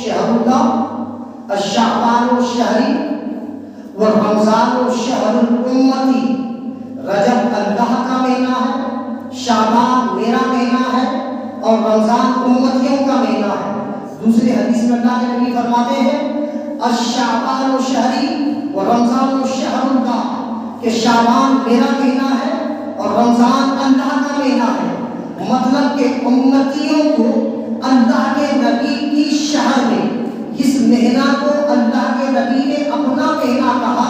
شهر الله، الشعبان شهری ورمضان شهر امتی، رجب اللہ کا مہینہ ہے، شعبان میرا مہینہ ہے اور رمضان امتیوں کا مہینہ ہے۔ دوسری حدیث میں اللہ کے نبی فرماتے ہیں الشعبان شهری ورمضان شهر الله، کہ شعبان میرا مہینہ ہے اور رمضان اللہ کا مہینہ ہے، مطلب کہ امتیوں کو اللہ کے نبی کی شہر میں اس مہینہ کو اللہ کے نبی نے اپنا مہینہ کہا۔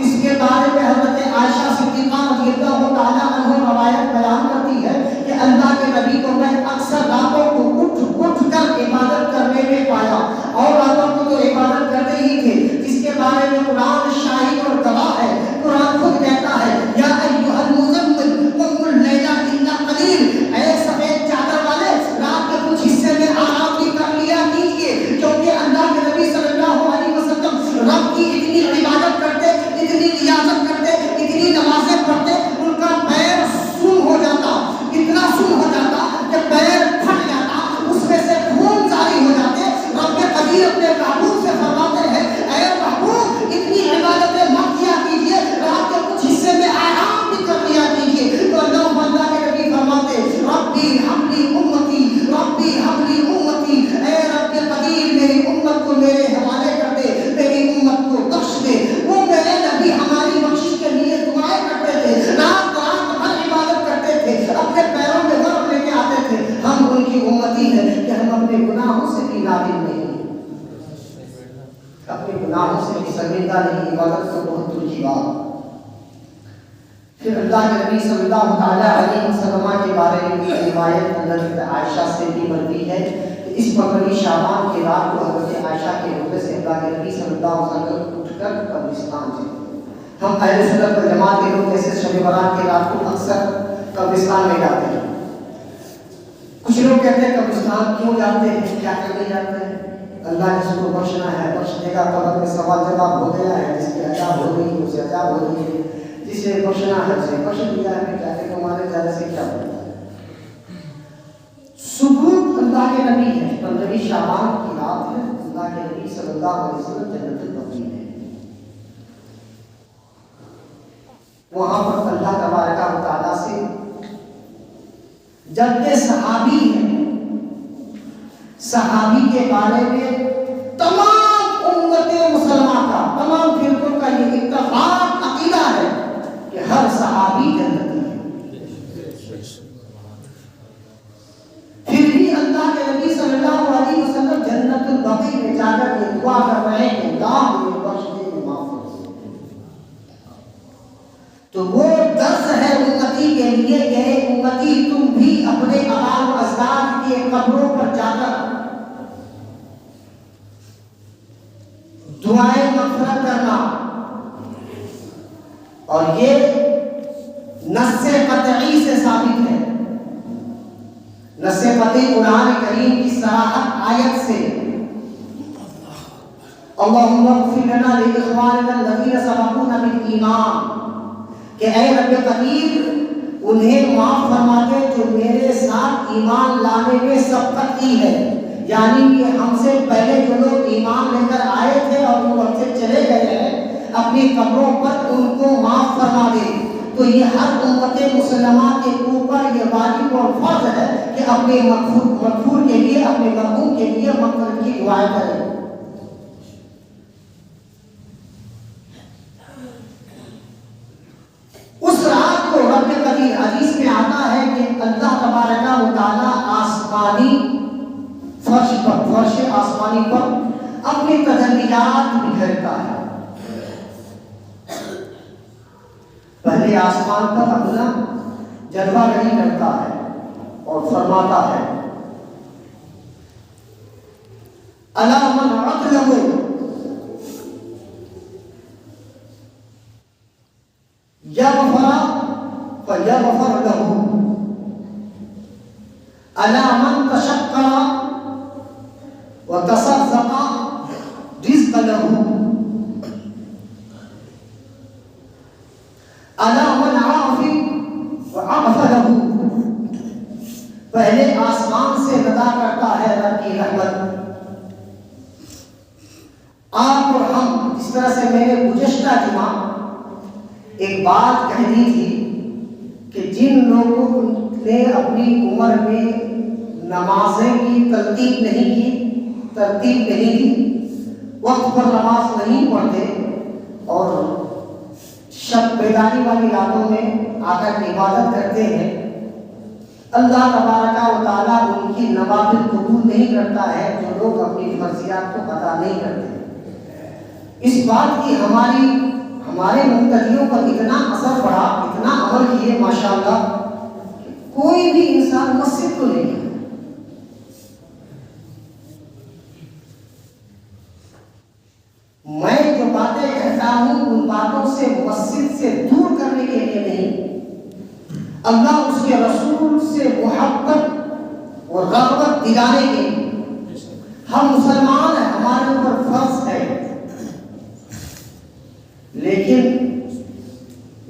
اس کے بارے میں حضرت عائشہ صدیقہ رضی اللہ تعالیٰ عنہ روایت بیان کرتی ہے کہ اللہ کے نبی کو میں اکثر راتوں کو اٹھ کر عبادت کرنے میں پایا، اور راتوں کو تو عبادت کرتے ہی تھے، جس کے بارے میں قرآن شاہد اور گواہ ہے۔ قرآن خود کہتا ہے یا ایھا المزمل قم اللیل الا قلیل، اے سفید چادر والے رات کے کچھ حصے میں آرام بھی کر لیا کیجیے، کیونکہ اللہ کے نبی صلی اللہ علیہ وسلم رب کی اتنی عبادت کرتے، اتنی ریاضت کرتے، اتنی نمازیں پڑھتے، ان کا پیر سن ہو جاتا، اتنا سن ہو جاتا کہ پیر پھٹ جاتا، اس میں سے خون جاری ہو جاتے۔ رب قدیر اپنے محبوب سے فرماتے ہیں اے محبوب اتنی عبادتیں مت کیا کیجیے، رات کے کچھ حصے میں آرام بھی کر لیا کیجیے۔ تو اللہ کے نبی فرماتے ربی حملی امتی، ربی حملی امتی، اے رب قدیر میری امت کو میرے حوالے کر دے، میری امت کو بخش دے۔ وہ میرے نبی ہماری بخشش کے لیے دعائیں کرتے تھے، رات بھر عبادت کرتے تھے، اپنے پیروں میں ورق لے کے آتے تھے۔ ہم ان کی امتی ہیں کہ ہم اپنے گناہوں سے بھی نادم نہیں، اپنے گناہوں سے بھی شرمندہ نہیں، عبادت کو بہت اونچی بات۔ پھر اللہ کے نبی صلی اللہ تعالیٰ علیہ وسلم کے بارے میں بھی روایت حضرت عائشہ سے بھی بنتی ہے کہ اس مقدمی شعبان کی رات کو حضرت عائشہ کے حکم سے اللہ کے نبی صلی اللہ علیہ وسلم اٹھ کر قبرستان چلے۔ ہم اہل سنت والجماعت کے لوگ جیسے شب برات کی رات کو اکثر قبرستان میں جاتے ہیں۔ کچھ لوگ کہتے ہیں قبرستان کیوں جاتے ہیں، کیا کرنے جاتے ہیں؟ اللہ جس کو بخشنا ہے بخش دے گا، قبر میں سوال جواب ہو گیا ہے، جس کی عذاب ہو گئی اسے عذاب ہو گئی ہے، جسے بخشنا ہے اسے بخش دیا ہے، کیا کہ ہمارے زیادہ سے کیا ہوتا ہے۔ ثبوت اللہ کے نبی ہے، 15 شعبان کی رات ہے، اللہ کے نبی صلی اللہ علیہ وسلم جنت البقیع ہے، وہاں پر اللہ تبارک و تعالیٰ سے جبکہ صحابی ہیں، صحابی کے بارے میں تمام امت مسلمہ کا، تمام فرقوں کا یہ اتفاق عقیدہ ہے کہ ہر صحابی جنتی ہے۔ پھر بھی اللہ کے نبی صلی اللہ علیہ وسلم جنت البقیع میں جا کر یہ دعا کر رہے ہیں کہ اللہ مجھے بخش دے، معاف کر دے۔ تو وہ درس ہے امتی کے لیے کہ امتی تم بھی اپنے آباء و اجداد کی قبروں پر جا کر دعائیں مغفرت کرنا، اور یہ نص قطعی سے ثابت ہے، نص قطعی قرآن کریم کی صراحت آیت سے اللہم اغفر لنا لاخواننا الذین سبقونا بالایمان، کہ اے رب قدیر انہیں معاف فرما دے جو میرے ساتھ ایمان لانے میں سبقت کی ہے، یعنی یہ ہم سے پہلے جو لوگ ایمان لے کر آئے تھے اور وہ ہم سے چلے گئے ہیں، اپنی قبروں پر ان کو معاف فرما دے۔ تو یہ ہر امت مسلمہ کے اوپر یہ واجب اور فرض ہے کہ اپنے مغفور کے لیے، اپنے مرحوم کے لیے مغفرت کی دعائیں کریں۔ اس رات کو رب قدیر، حدیث میں آتا ہے کہ اللہ تبارک و تعالیٰ آسمانی فرش پر، فرش آسمانی پر اپنی تجلیات بکھیرتا ہے۔ پہلے آسمان پر اپنا جلوہ گری کرتا ہے اور فرماتا ہے الا من عقلہ یغفر فیغفر له، الا من تشکر وتصدق رزق له، الا من عاف وعف له۔ پہلے آسمان سے ندا کرتا ہے رب کی رحمت، آپ اور ہم، جس طرح سے میں نے گزشتہ جمعہ ایک بات کہہ دی تھی کہ جن لوگوں نے اپنی عمر میں نمازیں کی ترتیب نہیں کی، وقت پر نماز نہیں پڑھتے اور شب بیداری والی راتوں میں آ کر عبادت کرتے ہیں، اللہ تبارک و تعالیٰ ان کی نوافل قبول نہیں کرتا ہے جو لوگ اپنی فرضیات کو ادا نہیں کرتے۔ اس بات کی ہمارے مقتدیوں پر اتنا اثر پڑا، اتنا عمل کیے ماشاءاللہ، کوئی بھی انسان مسجد کو نہیں گیا۔ میں جو باتیں کہتا ہوں ان باتوں سے مسجد سے دور کرنے کے لیے نہیں، اللہ اس کے رسول سے محبت اور رغبت دلانے کے لیے۔ ہم مسلمان ہیں، ہمارے اوپر فرض ہے، لیکن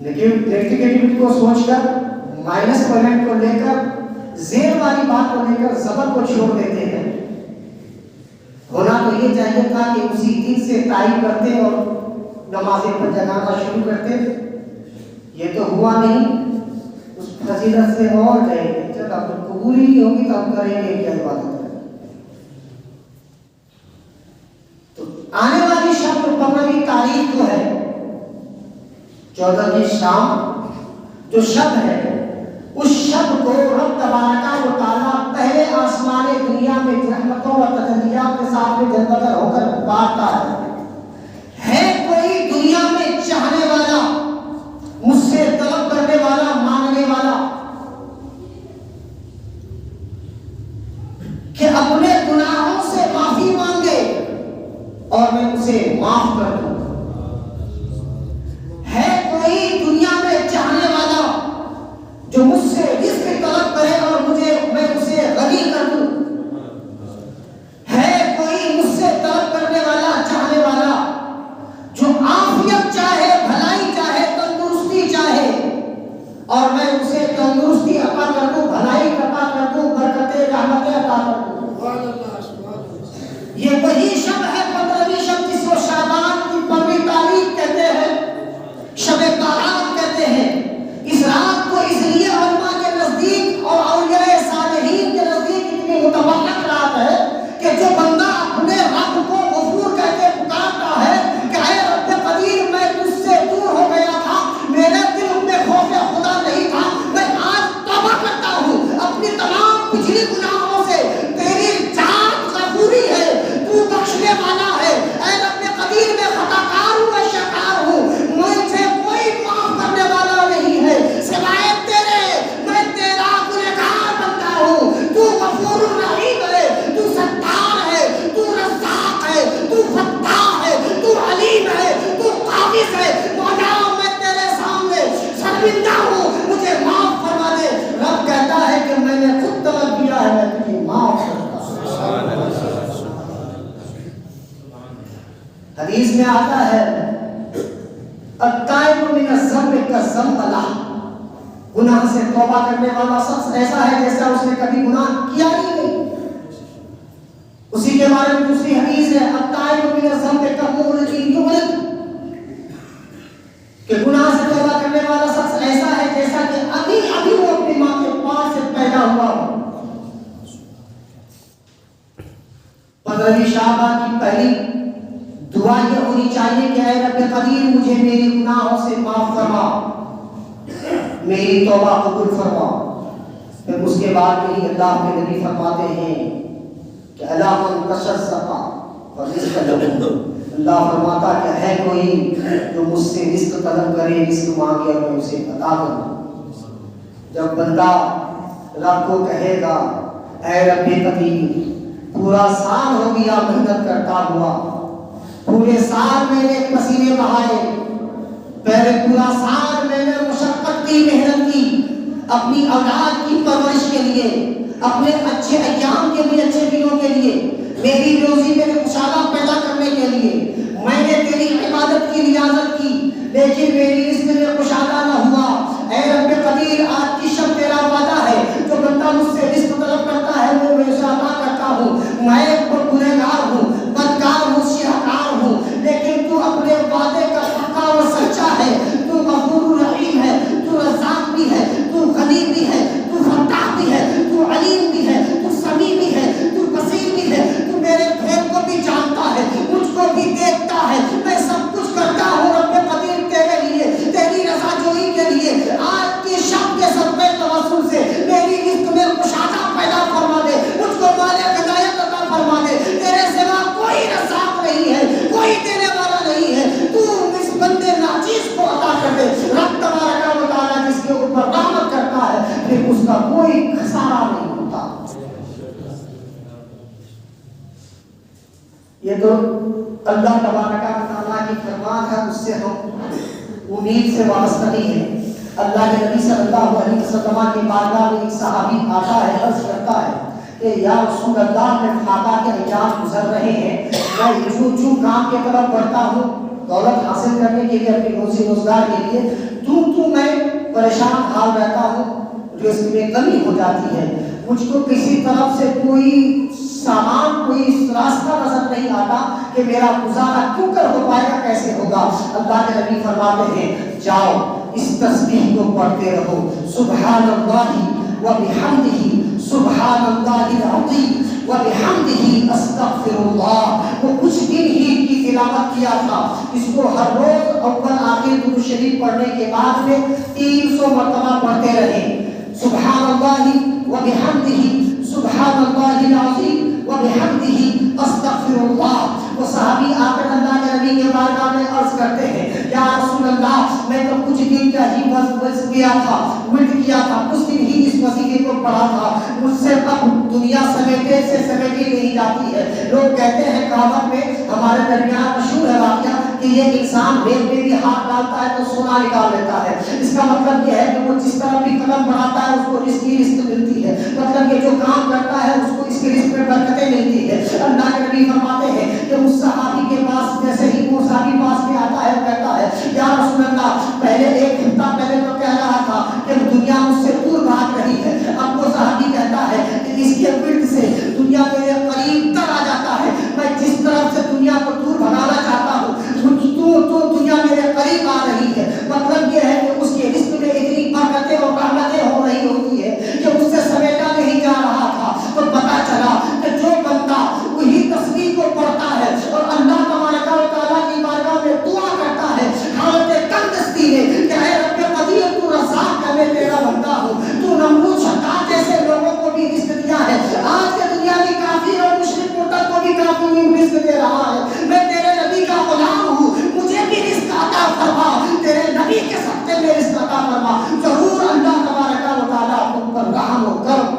نیگیٹیوٹی کو سوچ کر، مائنس پوائنٹ کو لے کر، زیر والی بات کو لے کر زبر کو چھوڑ دیتے ہیں۔ ہونا تو یہ چاہیے تھا کہ اسی دن سے تعین کرتے اور نمازیں پر جگانا شروع کرتے، یہ تو ہوا نہیں۔ اس فضیلت سے اور جائیں گے، جب اب قبول ہی نہیں ہوگی تو ہم کریں گے کیا عبادت کریں؟ تو آنے والی شب 15ویں تاریخ کو ہے 14 کی شام، جو شب ہے اس شب کو رب تبارک و تعالیٰ پہلے آسمان دنیا میں رحمتوں اور تجلیات کے ساتھ میں جلوگر ہو کر پکارتا ہے کوئی دنیا میں چاہنے والا، مجھ سے طلب کرنے والا، مانگنے والا کہ اپنے گناہوں سے معافی مانگے اور میں اسے معاف کر دوں؟ ہے کوئی دنیا میں چاہنے والا جو مجھ سے رزق طلب کرے اور میں اسے غنی کر دوں؟ ہے کوئی مجھ سے طلب کرنے والا، چاہنے والا جو عافیت چاہے، بھلائی چاہے، تندرستی چاہے اور میں اسے تندرستی عطا کر دوں، بھلائی عطا کر دوں، برکتیں، رحمتیں عطا کر دوں؟ یہ وہی شب ہے 15ویں شب، جس کو شعبان کی 15ویں تاریخ کہتے ہیں، شب بارات کہتے ہیں۔ اس رات کو اس لیے علماء کے نزدیک اور اولیاء صالحین کے نزدیک اتنی متبرک رات ہے کہ جو بندہ اپنے رب کو غفور کہہ کے پکارتا ہے کہ اے رب قدیر، میں تجھ سے دور ہو گیا تھا، میرے دل میں خوف خدا نہیں تھا، میں آج توبہ کرتا ہوں اپنی تمام پچھلی گناہوں سے، تیری ذات غفوری ہے، تو بخشنے والا ہے، اے رب قدیر میں خطا کار ہوں، میں شکار ہوں، مجھے کوئی معاف کرنے والا نہیں ہے سوائے تیرے، میں تیرا گنہگار بندہ ہوں، تو غفور الرحیم ہے، تو ستار ہے، تو رزاق ہے، تو فتاح ہے، تو علیم ہے، تو قابض ہے، مولا میں تیرے سامنے شرمندہ ہوں، مجھے معاف فرما دے۔ رب کہتا ہے کہ میں نے خود طلب کیا ہے، میں تجھے معاف کرتا ہوں۔ حدیث میں آتا ہے التائب من الذنب کالذنب لہ، گناہ سے توبہ کرنے والا شخص ایسا ہے جیسا اس نے کبھی گناہ کیا ہی نہیں۔ اسی کے بارے میں دوسری حدیث ہے التائب من الذنب کالمولد یولد، کہ گناہ سے توبہ کرنے والا شخص ایسا ہے جیسا کہ ابھی وہ اپنی ماں کے پاس سے پیدا ہوا ہو۔ 15ویں شعبان کی پہلی دعا یہ ہونی چاہیے کہ اے رب قدیر، مجھے میری گناہوں سے معاف فرما، میری توبہ قبول فرما۔ پھر اس کے بعد میں اللہ کے نبی فرماتے ہیں کہ الا من تشزق فرزق له، اللہ فرماتا کہ ہے کوئی جو مجھ سے رزق طلب کرے، رزق مانگے اور میں اسے عطا کروں۔ جب بندہ رب کو کہے گا اے رب قدیر، پورا سال ہو گیا محنت کرتا ہوا، پورے سال میں نے پسینے بہائے، پہلے پورا سال میں نے مشقت کی، محنت کی، اپنی اولاد کی پرورش کے لیے، اپنے اچھے ایام کے لیے، اچھے دنوں کے لیے، میری روزی میں خوشحالی پیدا کرنے کے لیے میں نے تیری عبادت کی، ریاضت کی، لیکن میری رزق میں خوشحالی نہ ہوا۔ اے رب قدیر، آج کی شب تیرا وعدہ ہے، جو بندہ مجھ سے رزق طلب کرتا ہے وہ میں اسے عطا کرتا ہوں۔ میں ایک گنہگار ہوں، بدکار ہوں، شیعہ کار ہوں، یہ تو اللہ تبارک و تعالیٰ کی فرمان ہے، اس سے ہم امید سے وابستہ نہیں ہیں۔ اللہ کے نبی صلی اللہ علیہ وسلم کی بارگاہ میں ایک صحابی آتا ہے، عرض کرتا ہے کہ یا رسول اللہ، میں فاقہ کے ایام گزر رہے ہیں، میں جو کام کی طرف بڑھتا ہوں دولت حاصل کرنے کے لیے، اپنی روزی روزگار کے لیے، میں پریشان حال رہتا ہوں، جو اس میں کمی ہو جاتی ہے، مجھ کو کسی طرف سے کوئی سامان، کوئی راستہ نظر نہیں آتا کہ میرا گزارا کیوں کر ہو پائے گا، کیسے ہوگا۔ اللہ کے نبی فرماتے ہیں جاؤ اس تسبیح کو پڑھتے رہو، سبحان اللہ وبحمدہ، سبحان اللہ العظیم وبحمدہ استغفر اللہ۔ وہ کچھ دن ہی کی تلاوت کیا تھا، اس کو ہر روز اول آخر درود شریف پڑھنے کے بعد میں 300 مرتبہ پڑھتے رہے، سبحان اللہ وبحمدہ، سبحان اللہ العظیم وبحمدہ استغفر اللہ۔ وہ صحابی آ کر اللہ کے نبی کے بارگاہ میں عرض کرتے ہیں یا رسول اللہ، میں تو کچھ دن کا ہی بس کیا تھا، ولٹ کیا تھا، کچھ دن ہی اس وظیفے کو پڑھا تھا، مجھ سے اب دنیا سمیٹے سے سمیٹی نہیں جاتی ہے۔ لوگ کہتے ہیں کہاوت میں ہمارے درمیان مشہور ہے واقعہ کہ یہ انسان ریت میں بھی ہاتھ ڈالتا ہے تو سونا نکال لیتا ہے۔ اس کا مطلب یہ ہے کہ وہ جس طرح بھی قدم بڑھاتا ہے اس کو رزق ہی رزق ملتی ہے، مطلب یہ جو کام کرتا ہے اس کو اس کے رزق میں برکتیں ملتی ہے۔ اللہ کے نبی فرماتے ہیں کہ اس صحابی کے پاس جیسے ہی وہ صحابی پاس میں آتا ہے، کہتا ہے یا رسول اللہ، پہلے ایک ہفتہ پہلے تو کہہ رہا تھا کہ دنیا مجھ سے دور بھاگ رہی ہے، اب وہ صحابی کہتا ہے کہ اس کے ورد سے دنیا میرے قریب تر آ جاتا ہے، میں جس طرف سے دنیا کو دور بھگانا چاہتا ہوں تو دنیا میرے قریب آ رہی ہے۔ مطلب یہ ہے کہ اس کے رزق میں اتنی برکتیں اور رحمتیں ہو رہی ہوتی ہے کہ اس سے سمیٹا نہیں جا رہا تھا۔ تو پتا چلا کہ جو بندہ وہی تسبیح کو پڑھتا ہے اور اللہ تبارک و تعالیٰ کی بارگاہ میں دعا کرتا ہے حالت تندرستی میں کہ اے رب قدیر، تو رزاق ہے، میں تیرا بندہ ہوں، تو نمرود شداد جیسے لوگوں کو بھی رزق دیا ہے، آج کے دنیا کی کافر اور مشرک مرتد کو بھی کافی رزق دے رہا ہے۔ میں تیرے نبی کا غلام ہوں، مجھے بھی رزق عطا فرما، تیرے نبی کے صدقے میں رزق عطا فرما، ضرور اللہ تبارک و تعالیٰ تم پر رحم و کرم۔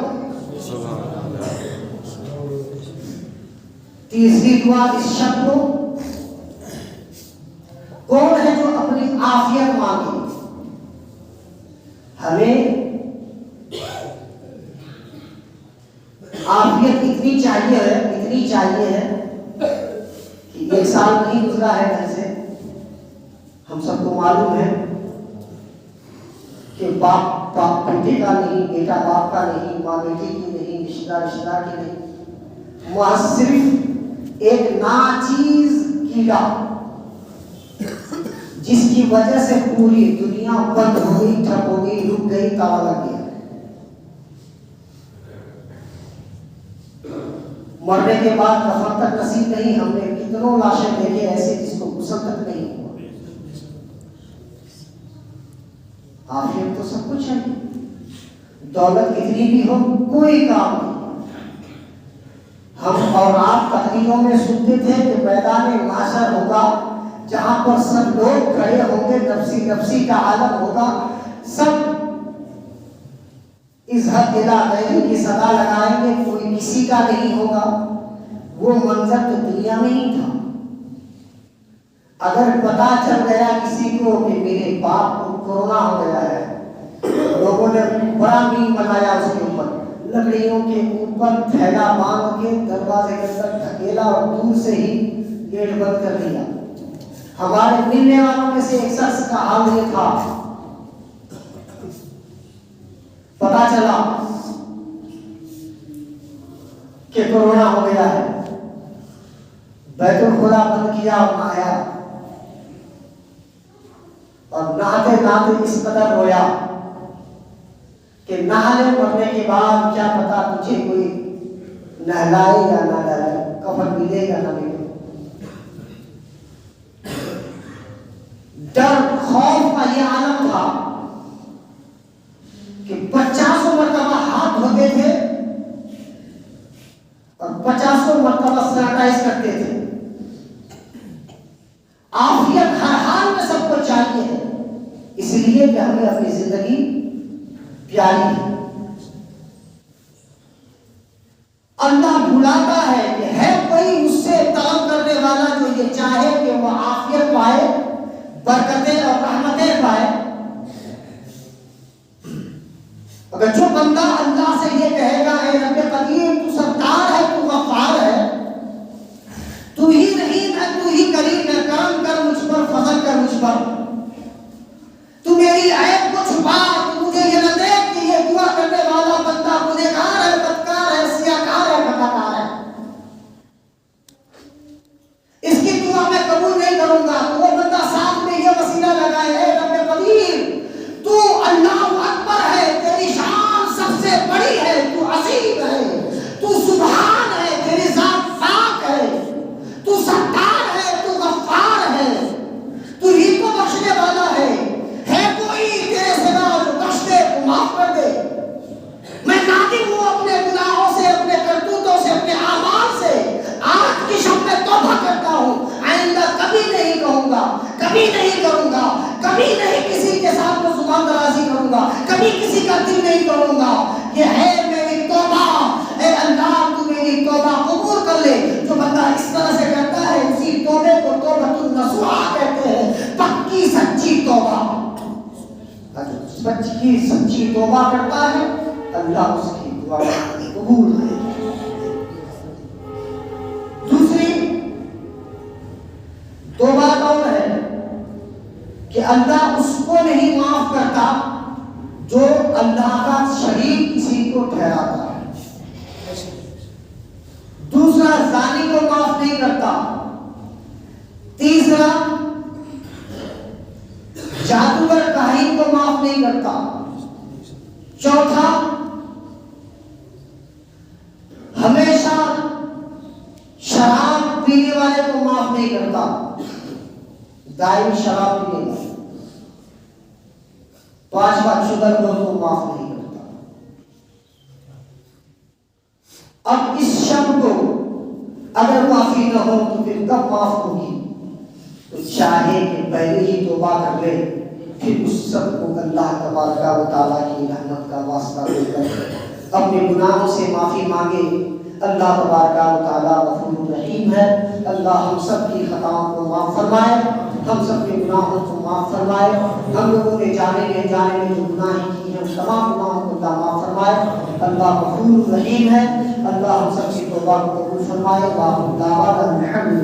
تیسری دعا اس شب کو، کون ہے جو اپنی عافیت مانگے؟ ہمیں عافیت اتنی چاہیے ہے کہ ایک سال نہیں گزرا ہے گھر سے، ہم سب کو معلوم ہے کہ باپ بیٹے کا نہیں، بیٹا باپ کا نہیں، ماں بیٹی کی نہیں، رشتہ دار کی نہیں، وہاں صرف ایک ناچیز کیڑا جس کی وجہ سے پوری دنیا بند ہو گئی، ٹھپ ہو گئی، رک گئی، تالا لگ گیا۔ مرنے کے بعد کفن تک نصیب نہیں، ہم نے کتنوں لاشیں دیکھے ایسے جس کو غسل تک نہیں ہوا۔ عافیت تو سب کچھ ہے، دولت کتنی بھی ہو کوئی کام نہیں۔ ہم اور آپ تقریروں میں سنتے تھے کہ میدان محشر ہوگا جہاں پر سب لوگ کھڑے ہوں گے، نفسی نفسی کا عالم ہوگا، سب اذهب الى غیری کی صدا لگائیں گے، کوئی کسی کا نہیں ہوگا۔ وہ منظر تو دنیا میں ہی تھا۔ اگر پتا چل گیا کسی کو کہ میرے باپ کو کورونا ہو گیا ہے، لوگوں نے بڑا میم بنایا اس کے اوپر، لکڑیوں کے اوپر تھیلا باندھ کے دروازے کے اندر دھکیلا اور دور سے ہی گیٹ بند کر دیا۔ ہمارے ملنے والوں میں سے ایک شخص کا حال یہ تھا، پتا چلا کہ کورونا ہو گیا ہے، بیت الخلا بند کیا اور نہایا، اور نہاتے نہاتے اس قدر رویا کہ نہانے مرنے کے بعد کیا پتا تجھے کوئی نہلائے یا نہ نہلائے، کفن ملے یا نہ ملے۔ ڈر خوف کا یہ عالم تھا کہ 50 مرتبہ ہاتھ دھوتے تھے اور 50 مرتبہ سینیٹائز کرتے تھے۔ عافیت ہر حال میں سب کو چاہیے ہے، اس لیے کہ ہمیں اپنی زندگی پیاری ہے۔ اللہ بلاتا ہے کہ ہے کوئی مجھ سے طلب کر سے یہ چاہے کہ وہ عافیت پائے، برکتیں اور رحمتیں پائے، اگر جو بندہ اللہ سے یہ کہے گا اے رب قدیر تو ستار ہے، تو غفار ہے، تو ہی رحیم ہے، تو ہی کریم ہے، کرم کر مجھ پر، فضل کر مجھ پر، تو میری عیب کو چھپا، تو مجھے یہ نہ دیکھ کہ یہ دعا کرنے والا بندہ گنہگار ہے، بدکار ہے، سیاکار ہے، خطاکار ہے، اس کی دعا میں قبول نہیں کروں گا۔ تو وہ بندہ ساتھ میں یہ وسیلہ لگائے اے رب قدیر تو اللہ اکبر ہے، تیری شان سب سے بڑی ہے، تو عظیم ہے، تو سبحان ہے، تیری ذات پاک ہے، تو ستار ہے، تو غفار ہے، تو ہی کو بخشنے والا ہے کوئی تیرے سوا جو بخش دے تو معاف کر دے۔ میں نادم ہوں اپنے گناہوں سے، اپنے کرتوتوں سے، اپنے اعمال سے، آج کی شب میں توبہ کرتا ہوں، آئندہ کبھی نہیں کہوں گا، کبھی نہیں کروں گا، کبھی نہیں کسی کے ساتھ میں زبان درازی کروں گا، کبھی کسی کا دل نہیں توڑوں گا، یہ ہے میری توبہ۔ اے اللہ تو میری توبہ قبول کر لے۔ جو بندہ اس طرح سے کرتا ہے اسی توبے کو توبۃ النصوح کہتے ہیں، پکی سچی توبہ۔ سچی سچی توبہ کرتا ہے اللہ اس کی دعا قبول کرے۔ دوسری توبہ کون ہے کہ اللہ اس کو نہیں معاف کرتا جو اللہ کا شریک کسی کو ٹھہراتا ہے۔ دوسرا زانی کو معاف نہیں کرتا۔ تیسرا جادوگر کاہن کو معاف نہیں کرتا۔ چوتھا ہمیشہ شراب پینے والے کو معاف نہیں کرتا، دائمی شراب پینے والے۔ پانچواں شوگر کو معاف نہیں کرتا۔ اب اس شب کو اگر معافی نہ ہو تو پھر کب معاف ہوگی؟ تو چاہے کہ پہلے ہی توبہ کر لے، پھر اس سب کو اللہ تبارک و تعالیٰ کی رحمت کا واسطہ دے کر اپنے گناہوں سے معافی مانگے۔ اللہ تبارک و تعالیٰ غفور رحیم ہے۔ اللہ ہم سب کی خطاؤں کو معاف فرمائے، ہم سب کے گناہوں کو معاف فرمائے، ہم لوگوں نے جانے میں جو گناہ کی ہیں تمام گناہوں کو اللہ معاف فرمائے۔ اللہ غفور رحیم ہے۔ اللہ ہم سب کی توبہ کو قبول فرمائے۔ اللہ